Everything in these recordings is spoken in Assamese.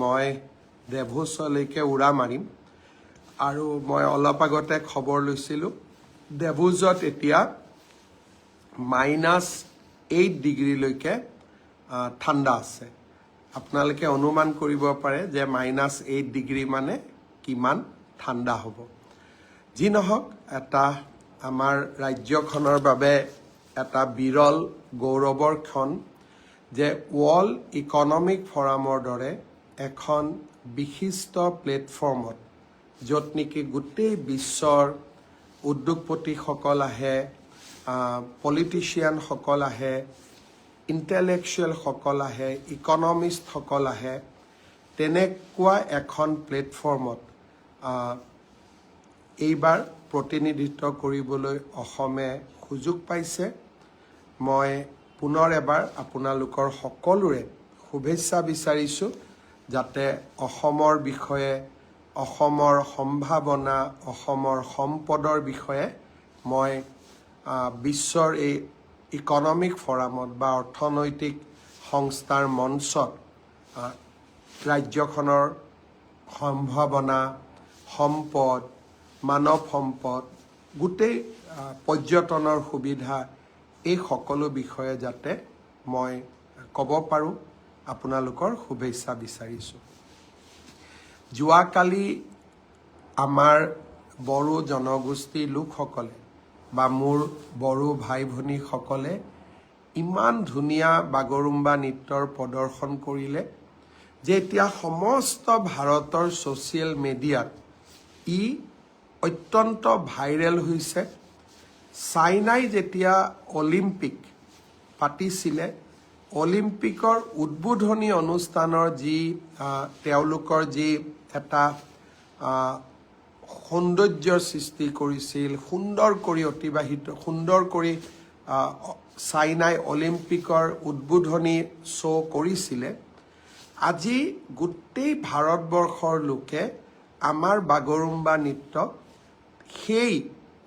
মই দেভোজলৈকে উৰা মাৰিম আৰু মই অলপ আগতে খবৰ লৈছিলোঁ দেভোজত এতিয়া -8 ডিগ্ৰীলৈকে ঠাণ্ডা আছে। আপোনালোকে অনুমান কৰিব পাৰে যে -8 ডিগ্ৰী মানে কিমান ঠাণ্ডা হ'ব। যি নহওক এটা আমাৰ ৰাজ্যখনৰ বাবে এটা বিৰল গৌৰৱৰ ক্ষণ যে ৱৰ্ল্ড ইকনমিক ফৰামৰ দৰে এখন বিশিষ্ট প্লেটফৰ্মত য'ত নেকি গোটেই বিশ্বৰ উদ্যোগপতিসকল আহে, পলিটিচিয়ানসকল আহে, ইণ্টেলেকচুৱেলসকল আহে, ইকনমিষ্টসকল আহে, তেনেকুৱা এখন প্লেটফৰ্মত এইবাৰ প্ৰতিনিধিত্ব কৰিবলৈ অসমে সুযোগ পাইছে। মই পুনৰ এবাৰ আপোনালোকৰ সকলোৰে শুভেচ্ছা বিচাৰিছোঁ যাতে অসমৰ বিষয়ে, অসমৰ সম্ভাৱনা, অসমৰ সম্পদৰ বিষয়ে মই বিশ্বৰ এই ইকনমিক ফৰামত বা অৰ্থনৈতিক সংস্থাৰ মঞ্চত ৰাজ্যখনৰ সম্ভাৱনা, সম্পদ, মানৱ সম্পদ, গোটেই পৰ্যটনৰ সুবিধা, এই সকলো বিষয়ে যাতে মই ক'ব পাৰোঁ আপোনালোকৰ শুভেচ্ছা বিচাৰিছোঁ। যোৱাকালি আমাৰ বড়ো জনগোষ্ঠীৰ লোকসকলে বা মোৰ বড়ো ভাই ভনীসকলে ইমান ধুনীয়া বাগৰুম্বা নৃত্যৰ প্ৰদৰ্শন কৰিলে যে এতিয়া সমস্ত ভাৰতৰ ছ'চিয়েল মিডিয়াত ই অত্যন্ত ভাইৰেল হৈছে। চাইনাই যেতিয়া অলিম্পিক পাতিছিলে, অলিম্পিকৰ উদ্বোধনী অনুষ্ঠানৰ যি তেওঁলোকৰ যি এটা সৌন্দৰ্যৰ সৃষ্টি কৰিছিল, সুন্দৰ কৰি চাইনাই অলিম্পিকৰ উদ্বোধনী শ্ব' কৰিছিলে। আজি গোটেই ভাৰতবৰ্ষৰ লোকে আমাৰ বাগৰুম্বা নৃত্যক সেই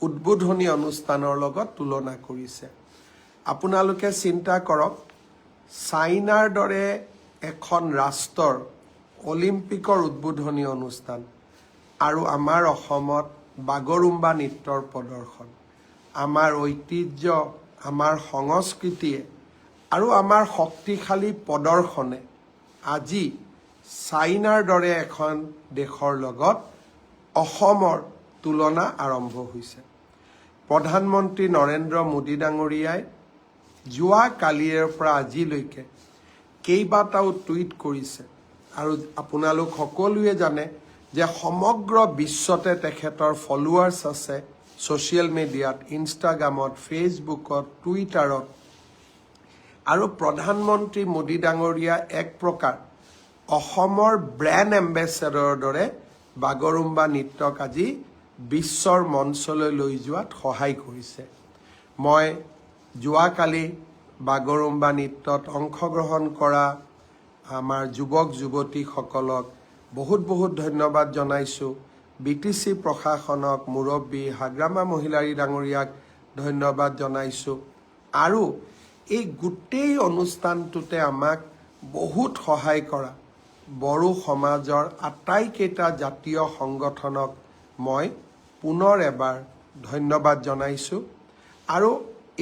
উদ্বোধনী অনুষ্ঠানৰ লগত তুলনা কৰিছে। আপোনালোকে চিন্তা কৰক, চাইনাৰ দৰে এখন ৰাষ্ট্ৰৰ অলিম্পিকৰ উদ্বোধনী অনুষ্ঠান আৰু আমাৰ অসমত বাগৰুম্বা নৃত্যৰ প্ৰদৰ্শন, আমাৰ ঐতিহ্য, আমাৰ সংস্কৃতিয়ে আৰু আমাৰ শক্তিশালী প্ৰদৰ্শনে আজি চাইনাৰ দৰে এখন দেশৰ লগত অসমৰ তুলনা আৰম্ভ হৈছে। প্ৰধানমন্ত্ৰী নৰেন্দ্ৰ মোদী ডাঙৰীয়াই যোৱা কালিৰ পৰা আজিলৈকে কেইবাটাও টুইট কৰিছে আৰু আপোনালোক সকলোৱে জানে যে সমগ্ৰ বিশ্বতে তেখেতৰ ফলোৱাৰ্ছ আছে ছ'চিয়েল মিডিয়াত, ইনষ্টাগ্ৰামত, ফেচবুকত, টুইটাৰত। আৰু প্ৰধানমন্ত্ৰী মোদী ডাঙৰীয়া এক প্ৰকাৰ অসমৰ ব্ৰেণ্ড এম্বেচেডৰৰ দৰে বাগৰুম্বা নৃত্যক আজি বিশ্বৰ মঞ্চলৈ লৈ যোৱাত সহায় কৰিছে। মই যোৱাকালি বাগৰুম্বা নৃত্যত অংশগ্ৰহণ কৰা আমাৰ যুৱক যুৱতীসকলক বহুত ধন্যবাদ জনাইছোঁ। BTC প্ৰশাসনক, মুৰব্বী হাগ্ৰামা মহিলাৰী ডাঙৰীয়াক ধন্যবাদ জনাইছোঁ। আৰু এই গোটেই অনুষ্ঠানটোতে আমাক বহুত সহায় কৰা বড়ো সমাজৰ আটাইকেইটা জাতীয় সংগঠনক মই পুনৰ এবাৰ ধন্যবাদ জনাইছোঁ। আৰু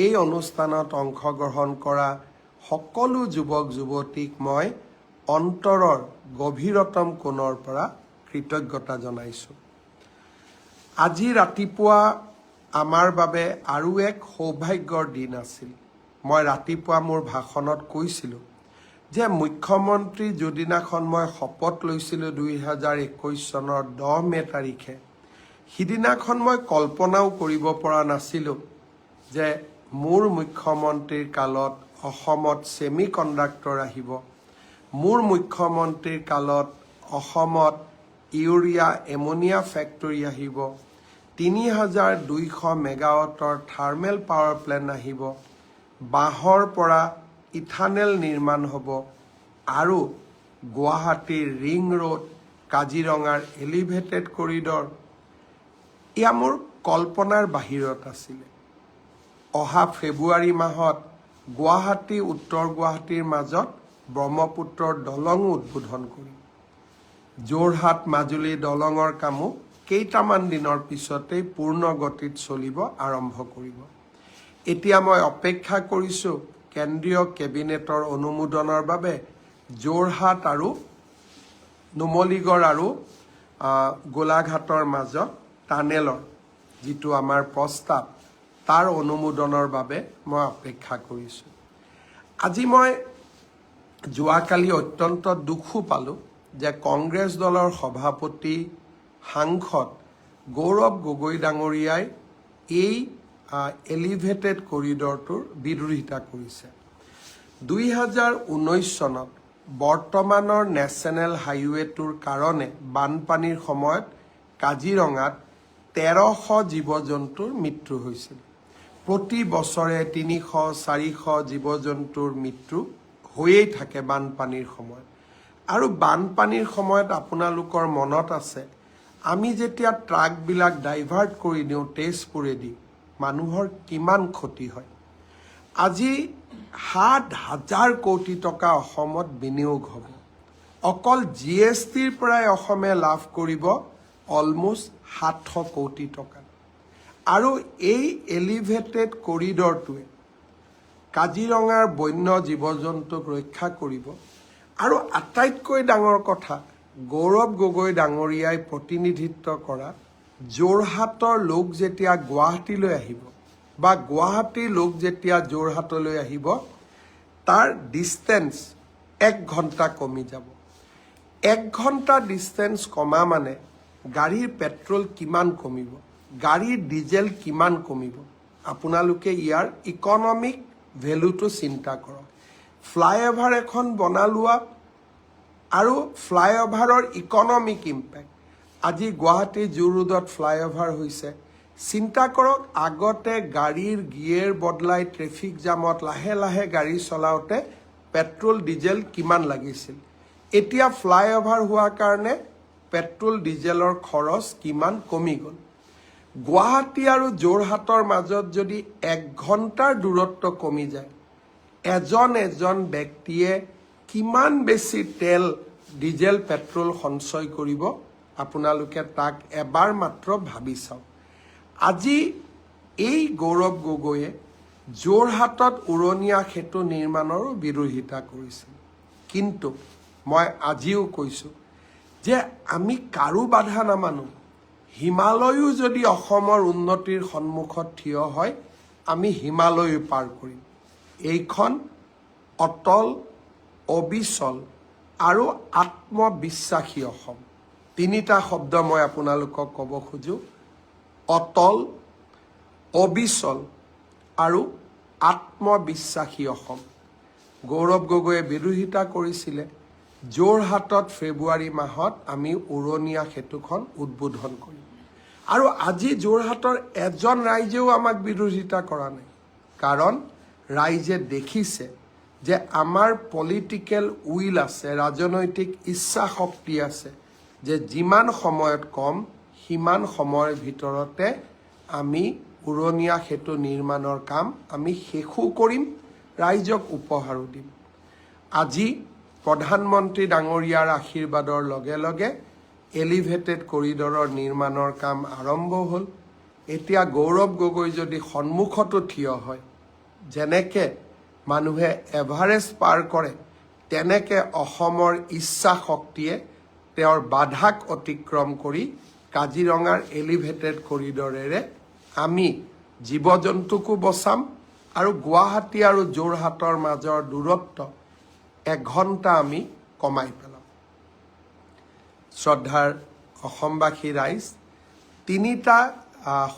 এই অনুষ্ঠানত অংশগ্ৰহণ কৰা সকলো যুৱক যুৱতীক মই অন্তৰৰ গভীৰতম কোণৰ পৰা কৃতজ্ঞতা জনাইছোঁ। আজি ৰাতিপুৱা আমাৰ বাবে আৰু এক সৌভাগ্যৰ দিন আছিল। মই ৰাতিপুৱা মোৰ ভাষণত কৈছিলোঁ যে মুখ্যমন্ত্ৰী যিদিনাখন মই শপত লৈছিলোঁ 2021 চনৰ 10 মে তাৰিখে, সিদিনাখন মই কল্পনাও কৰিব পৰা নাছিলোঁ যে মোৰ মুখ্যমন্ত্ৰীৰ কালত অসমত ছেমি কণ্ডাক্টৰ আহিব, মোৰ মুখ্যমন্ত্ৰীৰ কালত অসমত ইউৰিয়া এমনিয়া ফেক্টৰী আহিব, 3200 মেগাৱাটৰ থাৰ্মেল পাৱাৰ প্লেণ্ট আহিব, বাঁহৰ পৰা ইথানেল নিৰ্মাণ হ'ব আৰু গুৱাহাটীৰ ৰিং ৰোড, কাজিৰঙাৰ এলিভেটেড কৰিডৰ, এয়া মোৰ কল্পনাৰ বাহিৰত আছিলে। অহা ফেব্ৰুৱাৰী মাহত গুৱাহাটী উত্তৰ গুৱাহাটীৰ মাজত ব্ৰহ্মপুত্ৰৰ দলঙো উদ্বোধন কৰিম। যোৰহাট মাজুলী দলঙৰ কামো কেইটামান দিনৰ পিছতেই পূৰ্ণ গতিত চলিব আৰম্ভ কৰিব। এতিয়া মই অপেক্ষা কৰিছোঁ কেন্দ্ৰীয় কেবিনেটৰ অনুমোদনৰ বাবে যোৰহাট আৰু নুমলীগড় আৰু গোলাঘাটৰ মাজত টানেলৰ যিটো আমাৰ প্ৰস্তাৱ তাৰ অনুমোদনৰ বাবে মই অপেক্ষা কৰিছোঁ। আজি মই যোৱাকালি অত্যন্ত দুখো পালোঁ যে কংগ্ৰেছ দলৰ সভাপতি সাংসদ গৌৰৱ গগৈ ডাঙৰীয়াই এই এলিভেটেড কৰিডৰটোৰ বিৰোধিতা কৰিছে। 2019 চনত বৰ্তমানৰ নেশ্যনেল হাইৱেটোৰ কাৰণে বানপানীৰ সময়ত কাজিৰঙাত 1300 জীৱ জন্তুৰ মৃত্যু হৈছিল। প্ৰতি বছৰে 300-400 জীৱ জন্তুৰ মৃত্যু হৈয়েই থাকে বানপানীৰ সময়ত। আৰু বানপানীৰ সময়ত আপোনালোকৰ মনত আছে আমি যেতিয়া ট্ৰাকবিলাক ডাইভাৰ্ট কৰি দিওঁ তেজপুৰেদি মানুহৰ কিমান ক্ষতি হয়। আজি 7,000 কোটি টকা অসমত বিনিয়োগ হ'ব। অকল GSTৰ পৰাই অসমে লাভ কৰিব অলমোষ্ট 700 কোটি টকা। আৰু এই এলিভেটেড কৰিডৰটোৱে কাজিৰঙাৰ বন্য জীৱ জন্তুক ৰক্ষা কৰিব। আৰু আটাইতকৈ ডাঙৰ কথা গৌৰৱ গগৈ ডাঙৰীয়াই প্ৰতিনিধিত্ব কৰা যোৰহাটৰ লোক যেতিয়া গুৱাহাটীলৈ আহিব বা গুৱাহাটীৰ লোক যেতিয়া যোৰহাটলৈ আহিব তাৰ ডিষ্টেঞ্চ 1 ঘণ্টা কমি যাব। 1 ঘণ্টা ডিষ্টেঞ্চ কমা মানে গাড়ীৰ পেট্ৰল কিমান কমিব, গাড়ীৰ ডিজেল কিমান কমিব। আপোনালোকে ইয়াৰ ইকনমিক ভেলুটো চিন্তা কৰক। ফ্লাইঅভাৰ এখন বনালোৱা আৰু ফ্লাইঅভাৰৰ ইকনমিক ইম্পেক্ট। আজি গুৱাহাটী জু ৰোডত ফ্লাইঅভাৰ হৈছে। চিন্তা কৰক আগতে গাড়ীৰ গিয়েৰ বদলাই ট্ৰেফিক জামত লাহে লাহে গাড়ী চলাওঁতে পেট্ৰল ডিজেল কিমান লাগিছিল। এতিয়া ফ্লাইঅভাৰ হোৱাৰ কাৰণে পেট্ৰল ডিজেলৰ খৰচ কিমান কমি গ'ল। গুৱাহাটী আৰু যোৰহাটৰ মাজত যদি 1 ঘণ্টাৰ দূৰত্ব কমি যায় এজন ব্যক্তিয়ে কিমান বেছি তেল ডিজেল পেট্ৰল সঞ্চয় কৰিব আপোনালোকে তাক এবাৰ মাত্ৰ ভাবি চাওক। আজি এই গৌৰৱ গগৈয়ে যোৰহাটত উৰণীয়া সেতু নিৰ্মাণৰো বিৰোধিতা কৰিছিল। কিন্তু মই আজিও কৈছোঁ যে আমি কাৰো বাধা নামানো। হিমালয়ো যদি অসমৰ উন্নতিৰ সন্মুখত থিয় হয় আমি হিমালয়ো পাৰ কৰিম। এইখন অটল, অবিচল আৰু আত্মবিশ্বাসী অসম। 3টা শব্দ মই আপোনালোকক ক'ব খোজোঁ, অটল, অবিচল আৰু আত্মবিশ্বাসী অসম। গৌৰৱ গগৈয়ে বিৰোধিতা কৰিছিলে। যোৰহাটত ফেব্ৰুৱাৰী মাহত আমি উৰণীয়া সেতুখন উদ্বোধন কৰিম। আৰু আজি যোৰহাটৰ এজন ৰাইজেও আমাক বিৰোধিতা কৰা নাই। কাৰণ ৰাইজে দেখিছে যে আমাৰ পলিটিকেল উইল আছে, ৰাজনৈতিক ইচ্ছা শক্তি আছে যে যিমান সময়ত কম সিমান সময়ৰ ভিতৰতে আমি উৰণীয়া সেতু নিৰ্মাণৰ কাম আমি শেষো কৰিম, ৰাইজক উপহাৰো দিম। আজি প্ৰধানমন্ত্ৰী ডাঙৰীয়াৰ আশীৰ্বাদৰ লগে লগে এলিভেটেড কৰিডৰৰ নিৰ্মাণৰ কাম আৰম্ভ হ'ল। এতিয়া গৌৰৱ গগৈ যদি সন্মুখতো থিয় হয়, যেনেকৈ মানুহে এভাৰেষ্ট পাৰ কৰে তেনেকৈ অসমৰ ইচ্ছা শক্তিয়ে তেওঁৰ বাধাক অতিক্ৰম কৰি কাজিৰঙাৰ এলিভেটেড কৰিডৰেৰে আমি জীৱ জন্তুকো বচাম আৰু গুৱাহাটী আৰু যোৰহাটৰ মাজৰ দূৰত্ব 1 ঘণ্টা আমি কমাই পেলাম। শ্ৰদ্ধাৰ অসমবাসী ৰাইজ, 3টা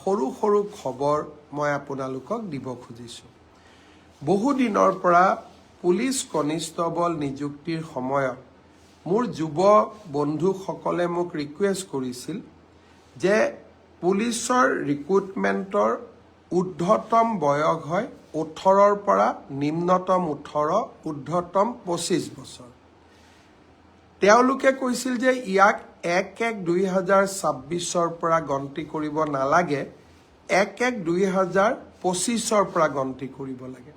সৰু সৰু খবৰ মই আপোনালোকক দিব খুজিছোঁ। বহুদিনৰ পৰা পুলিচ কনিষ্টবল নিযুক্তিৰ সময়ত মোৰ যুৱ বন্ধুসকলে মোক ৰিকুৱেষ্ট কৰিছিল যে পুলিচৰ ৰিক্ৰুটমেণ্টৰ ঊৰ্ধ্বতম বয়স হয় 18ৰ পৰা নিম্নতম 18, ঊৰ্ধ্বতম 25 বছৰ। তেওঁলোকে কৈছিল যে ইয়াক 1-1-2026ৰ পৰা গন্তি কৰিব নালাগে, 1-1-2025ৰ পৰা গন্তি কৰিব লাগে।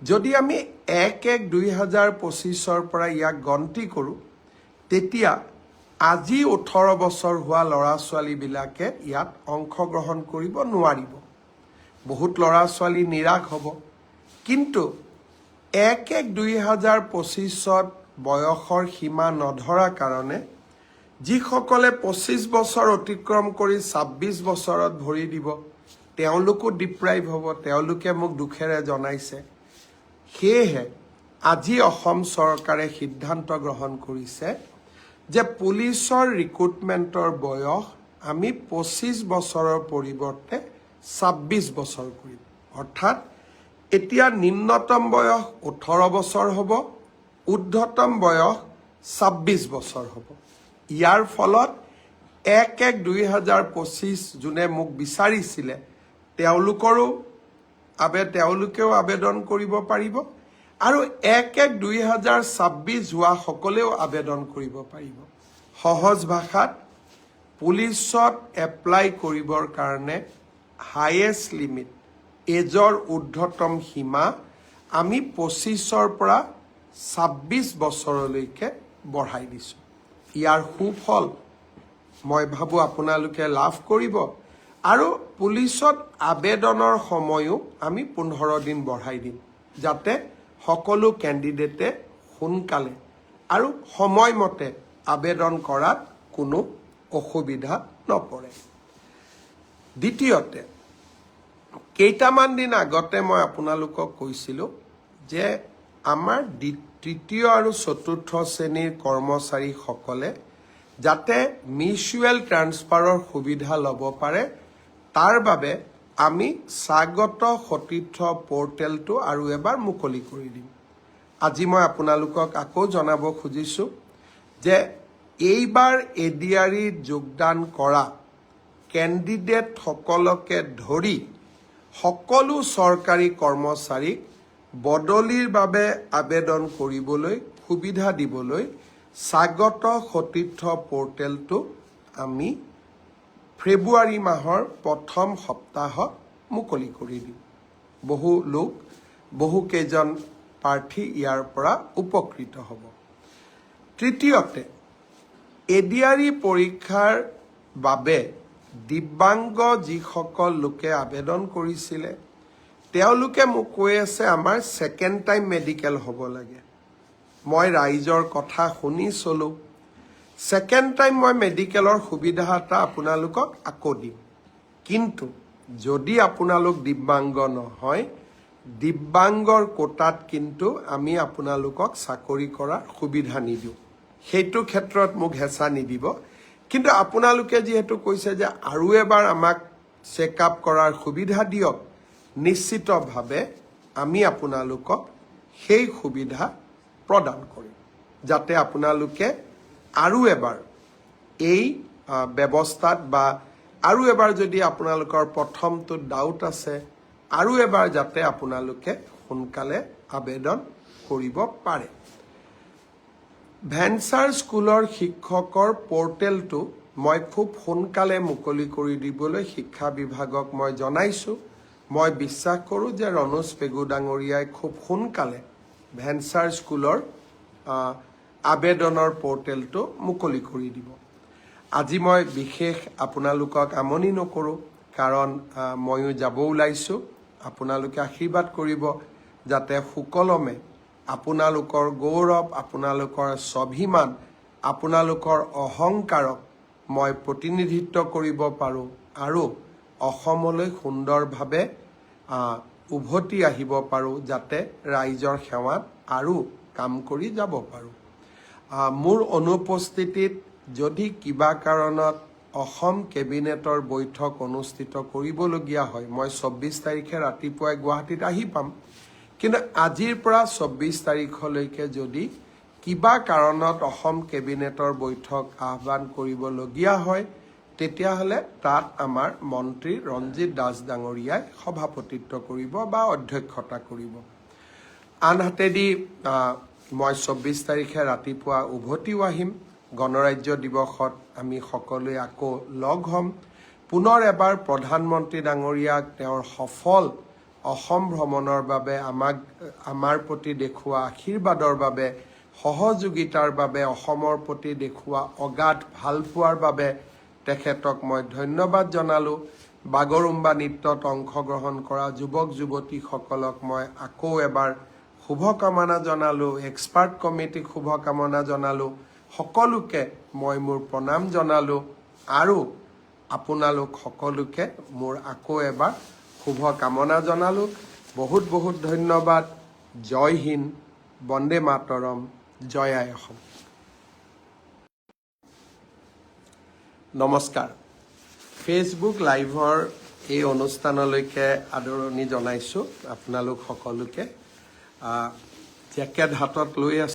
যদি আমি 1-1-2025ৰ পৰা ইয়াক গন্তি কৰোঁ তেতিয়া আজি 18 বছৰ হোৱা ল'ৰা ছোৱালীবিলাকে ইয়াত অংশগ্ৰহণ কৰিব নোৱাৰিব। বহুত ল'ৰা ছোৱালী নিৰাশ হ'ব। কিন্তু 1-1-2025 বয়সৰ সীমা নধৰা কাৰণে যিসকলে 25 বছৰ অতিক্ৰম কৰি 26 বছৰত ভৰি দিব, তেওঁলোকো ডিপ্ৰাইভ হ'ব। তেওঁলোকে মোক দুখেৰে জনাইছে। সেয়েহে আজি অসম চৰকাৰে সিদ্ধান্ত গ্ৰহণ কৰিছে যে পুলিচৰ ৰিক্ৰুটমেণ্টৰ বয়স আমি 25 বছৰৰ পৰিৱৰ্তে 26 বছৰ কৰিম। অৰ্থাৎ এতিয়া নিম্নতম বয়স 18 বছৰ হ'ব, ঊৰ্ধ্বতম বয়স 26 বছৰ হ'ব। ইয়াৰ ফলত 1-1-2025 যোনে মোক বিচাৰিছিলে তেওঁলোকেও আবেদন কৰিব পাৰিব আৰু 1-1-2026 হোৱা সকলেও আবেদন কৰিব পাৰিব। সহজ ভাষাত পুলিচত এপ্লাই কৰিবৰ কাৰণে হাইয়েষ্ট লিমিট এজৰ ঊৰ্ধ্বতম সীমা আমি 25ৰ পৰা 26 বছৰলৈকে বঢ়াই দিছোঁ। ইয়াৰ সুফল মই ভাবোঁ আপোনালোকে লাভ কৰিব আৰু পুলিচত আবেদনৰ সময়ো আমি 15 দিন বঢ়াই দিম, যাতে সকলো কেণ্ডিডেটে সোনকালে আৰু সময়মতে আবেদন কৰাত কোনো অসুবিধা নপৰে। দ্বিতীয়তে, কেইটামান দিন আগতে মই আপোনালোকক কৈছিলোঁ যে আমাৰ তৃতীয় আৰু চতুৰ্থ শ্ৰেণীৰ কৰ্মচাৰীসকলে যাতে মিউচুৱেল ট্ৰান্সফাৰৰ সুবিধা ল'ব পাৰে, তাৰ বাবে আমি স্বাগত সতীৰ্থ পৰ্টেলটো আৰু এবাৰ মুকলি কৰি দিম। আজি মই আপোনালোকক আকৌ জনাব খুজিছোঁ যে এইবাৰ এডিআৰিত যোগদান কৰা কেণ্ডিডেটসকলকে ধৰি সকলো চৰকাৰী কৰ্মচাৰীক বদলিৰ বাবে আবেদন কৰিবলৈ সুবিধা দিবলৈ স্বাগত সতীৰ্থ পৰ্টেলটো আমি ফেব্ৰুৱাৰী মাহৰ প্ৰথম সপ্তাহত মুকলি কৰি দিম। বহুকেইজন প্ৰাৰ্থী ইয়াৰ পৰা উপকৃত হ'ব। তৃতীয়তে, এডিআৰি পৰীক্ষাৰ বাবে দিব্যাংগ যিসকল লোকে আবেদন কৰিছিলে তেওঁলোকে মোক কৈ আছে আমাৰ ছেকেণ্ড টাইম মেডিকেল হ'ব লাগে। মই ৰাইজৰ কথা শুনি চলোঁ। ছেকেণ্ড টাইম মই মেডিকেলৰ সুবিধা এটা আপোনালোকক আকৌ দিম। কিন্তু যদি আপোনালোক দিব্যাংগ নহয়, দিব্যাংগৰ কোটাত কিন্তু আমি আপোনালোকক চাকৰি কৰাৰ সুবিধা নিদিওঁ। সেইটো ক্ষেত্ৰত মোক হেঁচা নিদিব। কিন্তু আপোনালোকে যিহেতু কৈছে যে আৰু এবাৰ আমাক চেক আপ কৰাৰ সুবিধা দিয়ক, নিশ্চিতভাৱে আমি আপোনালোকক সেই সুবিধা প্ৰদান কৰিম, যাতে আপোনালোকে আৰু এবাৰ এই ব্যৱস্থাত বা আৰু এবাৰ যদি আপোনালোকৰ প্ৰথমটো ডাউট আছে, আৰু এবাৰ যাতে আপোনালোকে সোনকালে আবেদন কৰিব পাৰে। ভেঞ্চাৰ স্কুলৰ শিক্ষকৰ পৰ্টেলটো মই খুব সোনকালে মুকলি কৰি দিবলৈ শিক্ষা বিভাগক মই জনাইছোঁ। মই বিশ্বাস কৰোঁ যে ৰণোজ পেগু ডাঙৰীয়াই খুব সোনকালে ভেঞ্চাৰ স্কুলৰ আবেদনৰ পৰ্টেলটো মুকলি কৰি দিব। আজি মই বিশেষ আপোনালোকক আমনি নকৰোঁ, কাৰণ ময়ো যাব ওলাইছোঁ। আপোনালোকে আশীৰ্বাদ কৰিব যাতে সুকলমে আপোনালোকৰ গৌৰৱ, আপোনালোকৰ স্বাভিমান, আপোনালোকৰ অহংকাৰক মই প্ৰতিনিধিত্ব কৰিব পাৰোঁ আৰু অসমলৈ সুন্দৰভাৱে উভতি আহিব পাৰোঁ, যাতে ৰাইজৰ সেৱাত আৰু কাম কৰি যাব পাৰোঁ। মোৰ অনুপস্থিতিত যদি কিবা কাৰণত অসম কেবিনেটৰ বৈঠক অনুষ্ঠিত কৰিবলগীয়া হয়, মই 24 তাৰিখে ৰাতিপুৱাই গুৱাহাটীত আহি পাম। কিন্তু আজিৰ পৰা 24 তাৰিখলৈকে যদি কিবা কাৰণত অসম কেবিনেটৰ বৈঠক আহ্বান কৰিবলগীয়া হয়, তেতিয়াহ'লে তাত আমাৰ মন্ত্ৰী ৰঞ্জিত দাস ডাঙৰীয়াই সভাপতিত্ব কৰিব বা অধ্যক্ষতা কৰিব। আনহাতেদি মই 24 তাৰিখে ৰাতিপুৱা উভতিও আহিম। গণৰাজ্য দিৱসত আমি সকলোৱে আকৌ লগ হ'ম। পুনৰ এবাৰ প্ৰধানমন্ত্ৰী ডাঙৰীয়াক তেওঁৰ সফল অসম ভ্ৰমণৰ বাবে আমাৰ প্ৰতি দেখুওৱা আশীৰ্বাদৰ বাবে সহযোগিতাৰ বাবে অসমৰ প্ৰতি দেখুওৱা অগাধ ভালপোৱাৰ বাবে তেখেতক মই ধন্যবাদ জনালোঁ। বাগৰুম্বা নৃত্যত অংশগ্ৰহণ কৰা যুৱক যুৱতীসকলক মই আকৌ এবাৰ শুভকামনা জনালোঁ। এক্সপাৰ্ট কমিটিক শুভকামনা জনালোঁ। সকলোকে মই মোৰ প্ৰণাম জনালোঁ আৰু আপোনালোক সকলোকে মোৰ আকৌ এবাৰ শুভকামনা জনালোঁ। বহুত বহুত ধন্যবাদ। জয় হিন্দ, বন্দে মাতৰম, জয় আই অসম। নমস্কাৰ। ফেচবুক লাইভৰ এই অনুষ্ঠানলৈকে আদৰণি জনাইছোঁ আপোনালোক সকলোকে। জেকেট হাতত লৈ আছোঁ।